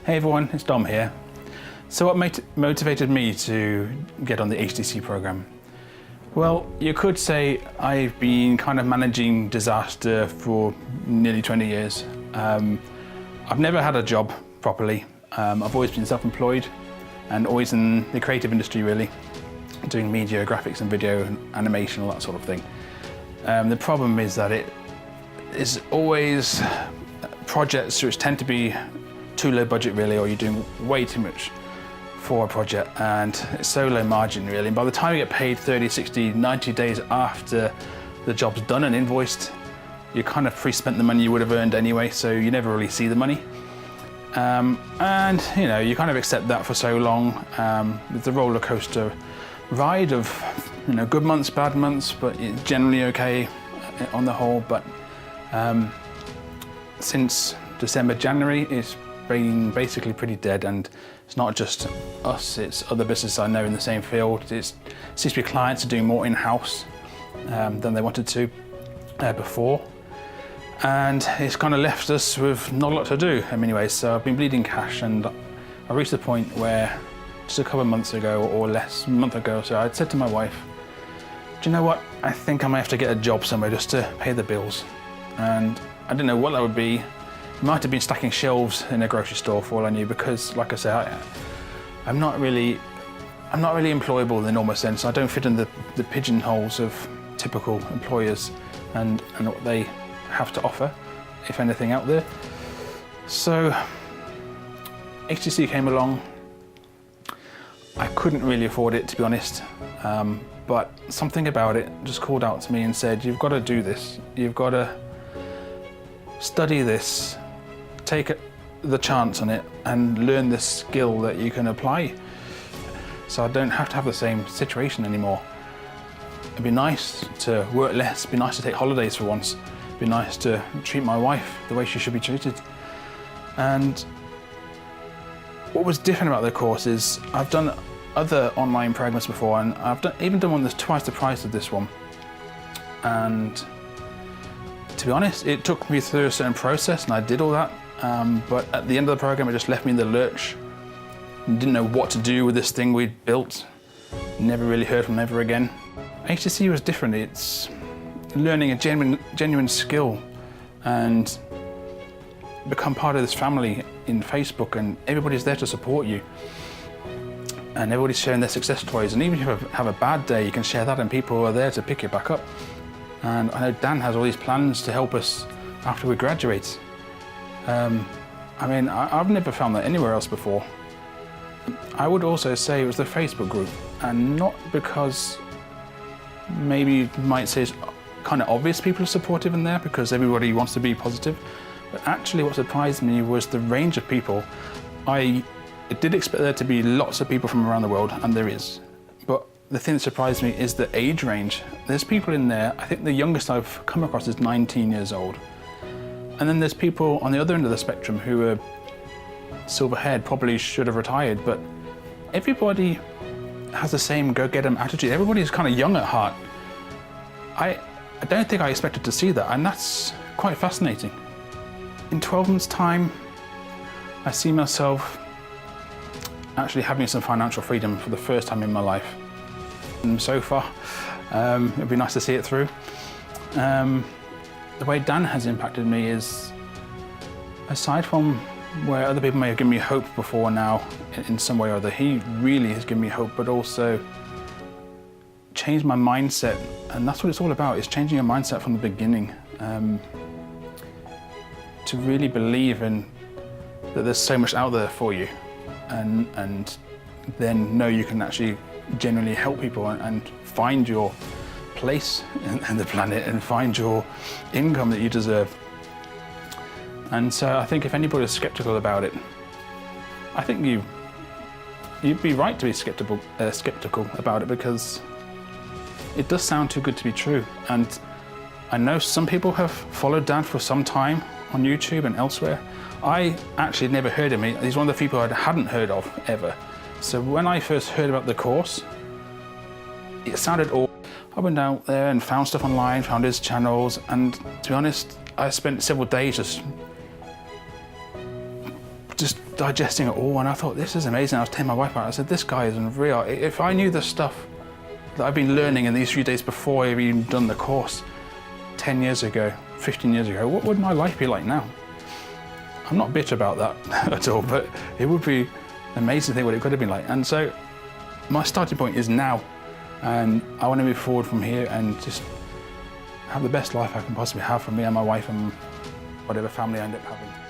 Hey everyone, it's Dom here. So what motivated me to get on the HTC program? Well, you could say I've been kind of managing disaster for nearly 20 years. I've never had a job properly. I've always been self-employed and always in the creative industry really, doing media, graphics and video and animation, all that sort of thing. The problem is that it is always projects which tend to be too low budget really, or you're doing way too much for a project and it's so low margin really. And by the time you get paid 30, 60, 90 days after the job's done and invoiced, you kind of pre-spent the money you would have earned anyway, so you never really see the money. And you know, you kind of accept that for so long. It's a roller coaster ride of good months, bad months, but it's generally okay on the whole. But since December, January, it's been basically pretty dead, and it's not just us, it's other businesses I know in the same field. It seems to be clients are doing more in-house than they wanted to before. And it's kind of left us with not a lot to do in many ways. So I've been bleeding cash, and I reached the point where just a couple of months ago or less, a month ago, so I'd said to my wife, do you know what? I think I might have to get a job somewhere just to pay the bills. And I didn't know what that would be. It might have been stacking shelves in a grocery store for all I knew, because like I say, I'm not really employable in the normal sense. I don't fit in the pigeonholes of typical employers and what they have to offer, if anything, out there. So HTC came along. I couldn't really afford it, to be honest, but something about it just called out to me and said, you've got to do this. You've got to study this, take the chance on it and learn this skill that you can apply, so I don't have to have the same situation anymore. It'd be nice to work less, it'd be nice to take holidays for once, it'd be nice to treat my wife the way she should be treated. And what was different about the course is I've done other online programs before, and I've even done one that's twice the price of this one. And to be honest, it took me through a certain process and I did all that, but at the end of the program it just left me in the lurch. Didn't know what to do with this thing we'd built. Never really heard from them ever again. HTC was different. It's learning a genuine skill and become part of this family in Facebook, and everybody's there to support you. And everybody's sharing their success stories, and even if you have a bad day, you can share that and people are there to pick you back up. And I know Dan has all these plans to help us after we graduate. I mean, I've never found that anywhere else before. I would also say it was the Facebook group, and not because maybe you might say it's kind of obvious people are supportive in there because everybody wants to be positive, but actually what surprised me was the range of people. I did expect there to be lots of people from around the world, and there is, but the thing that surprised me is the age range. There's people in there, I think the youngest I've come across is 19 years old. And then there's people on the other end of the spectrum who are silver-haired, probably should have retired, but everybody has the same go-get-em attitude. Everybody's kind of young at heart. I don't think I expected to see that, and that's quite fascinating. In 12 months' time, I see myself actually having some financial freedom for the first time in my life. And so far, it'd be nice to see it through. The way Dan has impacted me is, aside from where other people may have given me hope before now in some way or other, he really has given me hope, but also changed my mindset. And that's what it's all about, is changing your mindset from the beginning. To really believe in that there's so much out there for you, and then know you can actually genuinely help people and find your place in the planet and find your income that you deserve. And so I think if anybody's skeptical about it, I think you'd be right to be skeptical about it, because it does sound too good to be true. And I know some people have followed Dan for some time on YouTube and elsewhere. I actually never heard of him. He's one of the people I hadn't heard of ever. So when I first heard about the course, it sounded all. I went out there and found stuff online, found his channels, and to be honest, I spent several days just just digesting it all, and I thought, this is amazing. I was telling my wife about it. I said, this guy is unreal. If I knew the stuff that I've been learning in these few days before I've even done the course 10 years ago, 15 years ago, what would my life be like now? I'm not bitter about that at all, but it would be an amazing thing what it could have been like. And so my starting point is now, and I want to move forward from here and just have the best life I can possibly have for me and my wife and whatever family I end up having.